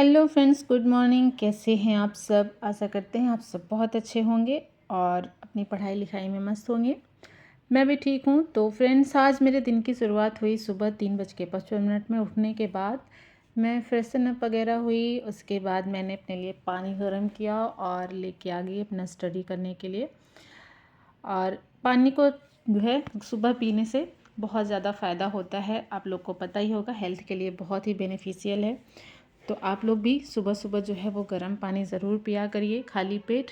Hello friends, good morning. कैसे हैं आप सब? आशा करते हैं आप सब बहुत अच्छे होंगे और अपनी पढ़ाई लिखाई में मस्त होंगे। मैं भी ठीक हूँ। तो फ्रेंड्स, आज मेरे दिन की शुरुआत हुई सुबह 3:55 में उठने के बाद। मैं फ्रेशन अप वगैरह हुई, उसके बाद मैंने अपने लिए पानी गर्म किया और लेके आ गई अपना स्टडी करने के लिए। और पानी को जो है सुबह पीने से बहुत ज़्यादा फ़ायदा होता है, आप लोग को पता ही होगा, हेल्थ के लिए बहुत ही बेनिफिशियल है। तो आप लोग भी सुबह सुबह जो है वो गर्म पानी ज़रूर पिया करिए खाली पेट।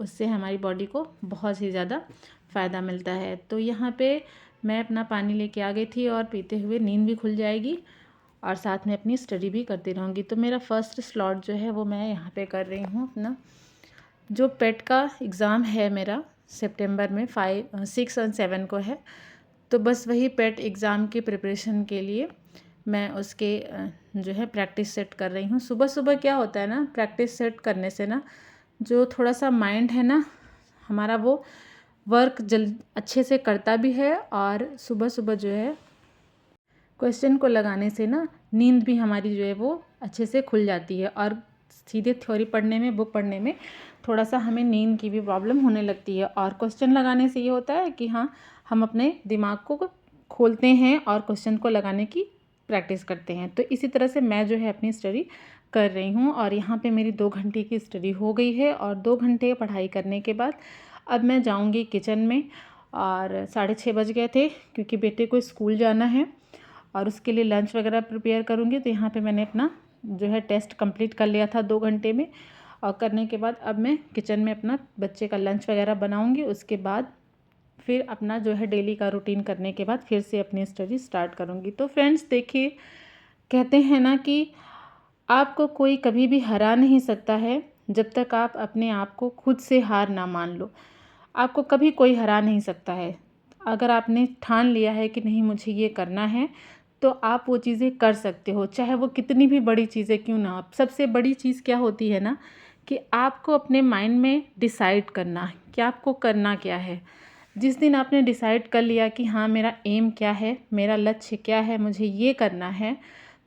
उससे हमारी बॉडी को बहुत ही ज़्यादा फ़ायदा मिलता है। तो यहाँ पे मैं अपना पानी लेके आ गई थी और पीते हुए नींद भी खुल जाएगी और साथ में अपनी स्टडी भी करती रहूँगी। तो मेरा फर्स्ट स्लॉट जो है वो मैं यहाँ पे कर रही हूँ अपना जो पेट का एग्ज़ाम है मेरा सितंबर में 6 और 7 को है। तो बस वही पेट एग्ज़ाम की प्रिपरेशन के लिए मैं उसके जो है प्रैक्टिस सेट कर रही हूँ। सुबह सुबह क्या होता है ना, प्रैक्टिस सेट करने से ना जो थोड़ा सा माइंड है ना हमारा, वो वर्क अच्छे से करता भी है। और सुबह सुबह जो है क्वेश्चन को लगाने से ना नींद भी हमारी जो है वो अच्छे से खुल जाती है। और सीधे थ्योरी पढ़ने में, बुक पढ़ने में थोड़ा सा हमें नींद की भी प्रॉब्लम होने लगती है। और क्वेश्चन लगाने से ये होता है कि हाँ, हम अपने दिमाग को खोलते हैं और क्वेश्चन को लगाने की प्रैक्टिस करते हैं। तो इसी तरह से मैं जो है अपनी स्टडी कर रही हूँ। और यहाँ पे मेरी 2 घंटे की स्टडी हो गई है। और 2 घंटे पढ़ाई करने के बाद अब मैं जाऊँगी किचन में। और 6:30 बज गए थे क्योंकि बेटे को स्कूल जाना है और उसके लिए लंच वगैरह प्रिपेयर करूँगी। तो यहाँ पे मैंने अपना जो है टेस्ट कंप्लीट कर लिया था 2 घंटे में। और करने के बाद अब मैं किचन में अपना बच्चे का लंच वगैरह बनाऊँगी। उसके बाद फिर अपना जो है डेली का रूटीन करने के बाद फिर से अपनी स्टडी स्टार्ट करूँगी। तो फ्रेंड्स देखिए, कहते हैं ना कि आपको कोई कभी भी हरा नहीं सकता है जब तक आप अपने आप को खुद से हार ना मान लो। आपको कभी कोई हरा नहीं सकता है। अगर आपने ठान लिया है कि नहीं मुझे ये करना है, तो आप वो चीज़ें कर सकते हो, चाहे वो कितनी भी बड़ी चीज़ें क्यों ना हो। सबसे बड़ी चीज़ क्या होती है ना कि आपको अपने माइंड में डिसाइड करना कि आपको करना क्या है। जिस दिन आपने डिसाइड कर लिया कि हाँ, मेरा एम क्या है, मेरा लक्ष्य क्या है, मुझे ये करना है,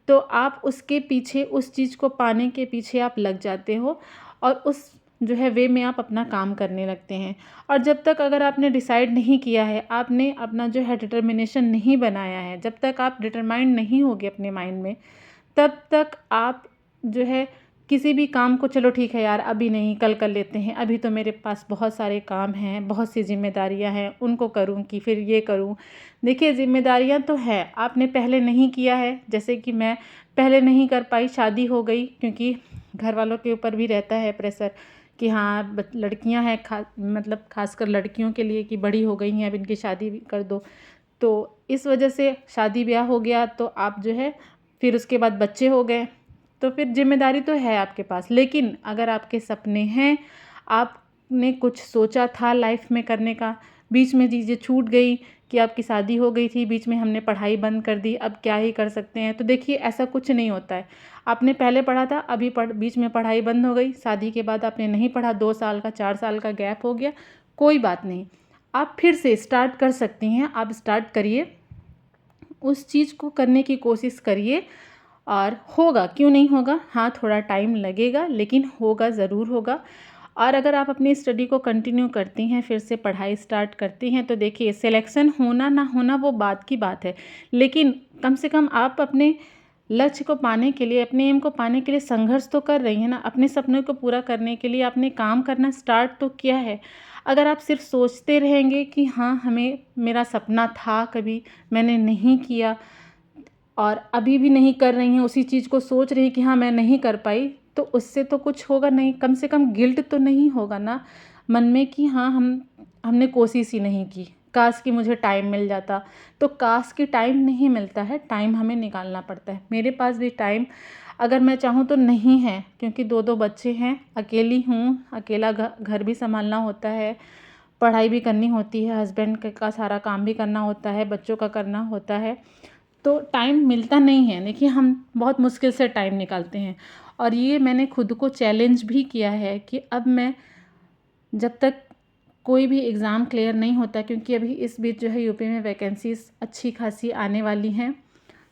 तो आप उसके पीछे, उस चीज़ को पाने के पीछे आप लग जाते हो और उस जो है वे में आप अपना काम करने लगते हैं। और जब तक अगर आपने डिसाइड नहीं किया है, आपने अपना जो है डिटर्मिनेशन नहीं बनाया है, जब तक आप डिटरमाइंड नहीं होगे अपने माइंड में, तब तक आप जो है किसी भी काम को, चलो ठीक है यार अभी नहीं, कल कर लेते हैं, अभी तो मेरे पास बहुत सारे काम हैं, बहुत सी जिम्मेदारियां हैं, उनको करूं कि फिर ये करूं। देखिए, जिम्मेदारियां तो है, आपने पहले नहीं किया है। जैसे कि मैं पहले नहीं कर पाई, शादी हो गई, क्योंकि घर वालों के ऊपर भी रहता है प्रेशर कि हाँ लड़कियां हैं, मतलब खासकर लड़कियों के लिए कि बड़ी हो गई हैं, अब इनकी शादी भी कर दो। तो इस वजह से शादी ब्याह हो गया, तो आप जो है फिर उसके बाद बच्चे हो गए, तो फिर जिम्मेदारी तो है आपके पास। लेकिन अगर आपके सपने हैं, आपने कुछ सोचा था लाइफ में करने का, बीच में चीज़ें छूट गई कि आपकी शादी हो गई थी, बीच में हमने पढ़ाई बंद कर दी, अब क्या ही कर सकते हैं। तो देखिए, ऐसा कुछ नहीं होता है। आपने पहले पढ़ा था, अभी बीच में पढ़ाई बंद हो गई, शादी के बाद आपने नहीं पढ़ा, 2 साल का 4 साल का गैप हो गया, कोई बात नहीं, आप फिर से स्टार्ट कर सकती हैं। आप स्टार्ट करिए, उस चीज़ को करने की कोशिश करिए और होगा, क्यों नहीं होगा। हाँ, थोड़ा टाइम लगेगा लेकिन होगा, ज़रूर होगा। और अगर आप अपनी स्टडी को कंटिन्यू करती हैं, फिर से पढ़ाई स्टार्ट करती हैं, तो देखिए सिलेक्शन होना ना होना वो बात की बात है, लेकिन कम से कम आप अपने लक्ष्य को पाने के लिए, अपने एम को पाने के लिए संघर्ष तो कर रही हैं ना। अपने सपनों को पूरा करने के लिए आपने काम करना स्टार्ट तो किया है। अगर आप सिर्फ सोचते रहेंगे कि हाँ, हमें, मेरा सपना था, कभी मैंने नहीं किया और अभी भी नहीं कर रही हैं, उसी चीज़ को सोच रही हैं कि हाँ मैं नहीं कर पाई, तो उससे तो कुछ होगा नहीं। कम से कम गिल्ट तो नहीं होगा ना मन में कि हाँ, हमने कोशिश ही नहीं की, काश कि मुझे टाइम मिल जाता। तो काश कि टाइम नहीं मिलता है, टाइम हमें निकालना पड़ता है। मेरे पास भी टाइम अगर मैं चाहूँ तो नहीं है, क्योंकि 2 बच्चे हैं, अकेली हूँ, अकेला घर भी संभालना होता है, पढ़ाई भी करनी होती है, हस्बैंड का सारा काम भी करना होता है, बच्चों का करना होता है, तो टाइम मिलता नहीं है। देखिए, हम बहुत मुश्किल से टाइम निकालते हैं। और ये मैंने खुद को चैलेंज भी किया है कि अब मैं, जब तक कोई भी एग्ज़ाम क्लियर नहीं होता, क्योंकि अभी इस बीच जो है यूपी में वैकेंसीज अच्छी खासी आने वाली हैं,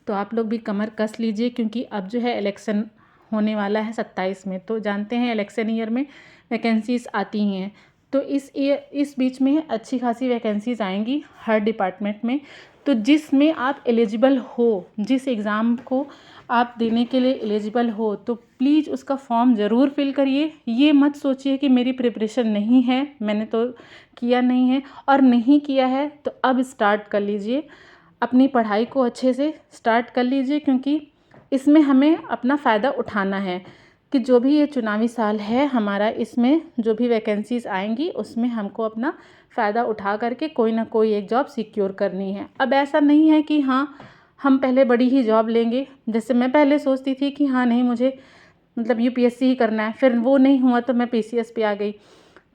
तो आप लोग भी कमर कस लीजिए, क्योंकि अब जो है इलेक्शन होने वाला है 27 में। तो जानते हैं इलेक्शन ईयर में वैकेंसीज़ आती ही हैं, तो इस बीच में अच्छी खासी वैकेंसीज़ आएंगी हर डिपार्टमेंट में। तो जिसमें आप एलिजिबल हो, जिस एग्ज़ाम को आप देने के लिए एलिजिबल हो, तो प्लीज़ उसका फॉर्म ज़रूर फिल करिए। ये मत सोचिए कि मेरी प्रिपरेशन नहीं है, मैंने तो किया नहीं है, और नहीं किया है तो अब स्टार्ट कर लीजिए, अपनी पढ़ाई को अच्छे से स्टार्ट कर लीजिए, क्योंकि इसमें हमें अपना फ़ायदा उठाना है कि जो भी ये चुनावी साल है हमारा, इसमें जो भी वैकेंसीज़ आएंगी उसमें हमको अपना फ़ायदा उठा करके कोई ना कोई एक जॉब सिक्योर करनी है। अब ऐसा नहीं है कि हाँ हम पहले बड़ी ही जॉब लेंगे, जैसे मैं पहले सोचती थी कि हाँ नहीं मुझे मतलब यूपीएससी ही करना है, फिर वो नहीं हुआ तो मैं पीसीएस पे आ गई,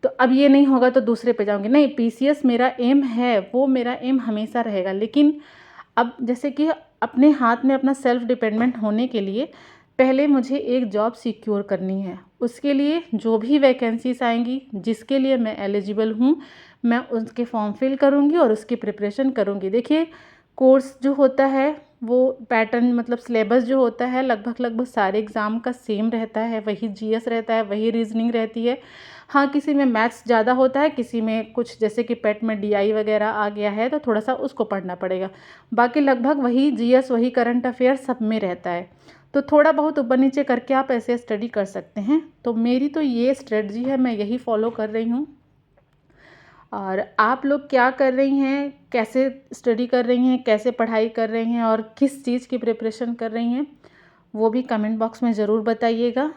तो अब ये नहीं होगा तो दूसरे पे जाऊंगी। नहीं, पीसीएस मेरा एम है, वो मेरा एम हमेशा रहेगा, लेकिन अब जैसे कि अपने हाथ में अपना सेल्फ डिपेंडेंट होने के लिए पहले मुझे एक जॉब सिक्योर करनी है। उसके लिए जो भी वैकेंसीज आएंगी, जिसके लिए मैं एलिजिबल हूँ, मैं उसके फॉर्म फिल करूँगी और उसकी प्रिपरेशन करूँगी। देखिए कोर्स जो होता है वो पैटर्न मतलब सिलेबस जो होता है लगभग सारे एग्ज़ाम का सेम रहता है, वही जीएस रहता है, वही रीजनिंग रहती है। हाँ, किसी में मैथ्स ज़्यादा होता है, किसी में कुछ जैसे कि पेट में डीआई वगैरह आ गया है तो थोड़ा सा उसको पढ़ना पड़ेगा। बाकी लगभग वही जीएस, वही करंट अफेयर सब में रहता है, तो थोड़ा बहुत ऊपर नीचे करके आप ऐसे स्टडी कर सकते हैं। तो मेरी तो ये स्ट्रेटजी है, मैं यही फॉलो कर रही हूँ। और आप लोग क्या कर रही हैं, कैसे स्टडी कर रही हैं, कैसे पढ़ाई कर रही हैं और किस चीज़ की प्रिपरेशन कर रही हैं, वो भी कमेंट बॉक्स में ज़रूर बताइएगा।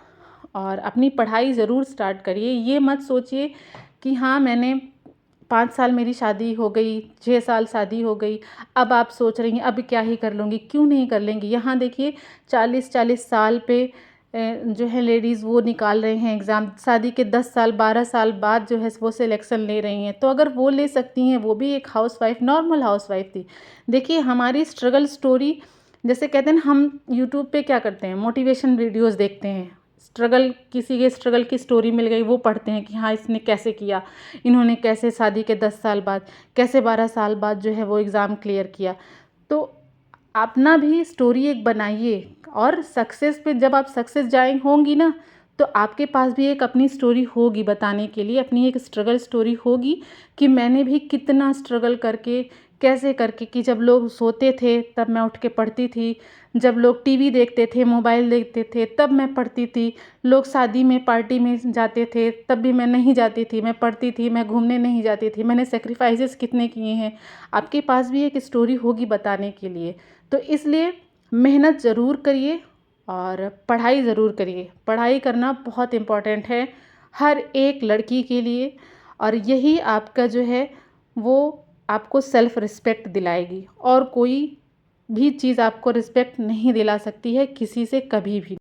और अपनी पढ़ाई ज़रूर स्टार्ट करिए। ये मत सोचिए कि हाँ मैंने 5 साल मेरी शादी हो गई, 6 साल शादी हो गई, अब आप सोच रही हैं अब क्या ही कर लूँगी। क्यों नहीं कर लेंगी। यहाँ देखिए 40-40 साल पे जो है लेडीज़ वो निकाल रहे हैं एग्ज़ाम, शादी के 10 साल 12 साल बाद जो है वो सिलेक्शन ले रही हैं। तो अगर वो ले सकती हैं, वो भी एक हाउसवाइफ, नॉर्मल हाउसवाइफ थी। देखिए हमारी स्ट्रगल स्टोरी, जैसे कहते हैं ना, हम यूट्यूब पे क्या करते हैं, मोटिवेशन वीडियोज़ देखते हैं, स्ट्रगल, किसी के स्ट्रगल की स्टोरी मिल गई वो पढ़ते हैं कि हाँ इसने कैसे किया, इन्होंने कैसे शादी के 10 साल बाद, कैसे 12 साल बाद जो है वो एग्ज़ाम क्लियर किया। तो अपना भी स्टोरी एक बनाइए, और सक्सेस पे जब आप सक्सेस जाएँ होंगी ना, तो आपके पास भी एक अपनी स्टोरी होगी बताने के लिए, अपनी एक स्ट्रगल स्टोरी होगी कि मैंने भी कितना स्ट्रगल करके, कैसे करके, कि जब लोग सोते थे तब मैं उठ के पढ़ती थी, जब लोग टीवी देखते थे, मोबाइल देखते थे, तब मैं पढ़ती थी, लोग शादी में पार्टी में जाते थे तब भी मैं नहीं जाती थी, मैं पढ़ती थी, मैं घूमने नहीं जाती थी। मैंने सेक्रीफाइसेस कितने किए हैं। आपके पास भी एक स्टोरी होगी बताने के लिए। तो इसलिए मेहनत ज़रूर करिए और पढ़ाई ज़रूर करिए। पढ़ाई करना बहुत इम्पॉर्टेंट है हर एक लड़की के लिए, और यही आपका जो है वो आपको सेल्फ़ रिस्पेक्ट दिलाएगी, और कोई भी चीज़ आपको रिस्पेक्ट नहीं दिला सकती है किसी से कभी भी।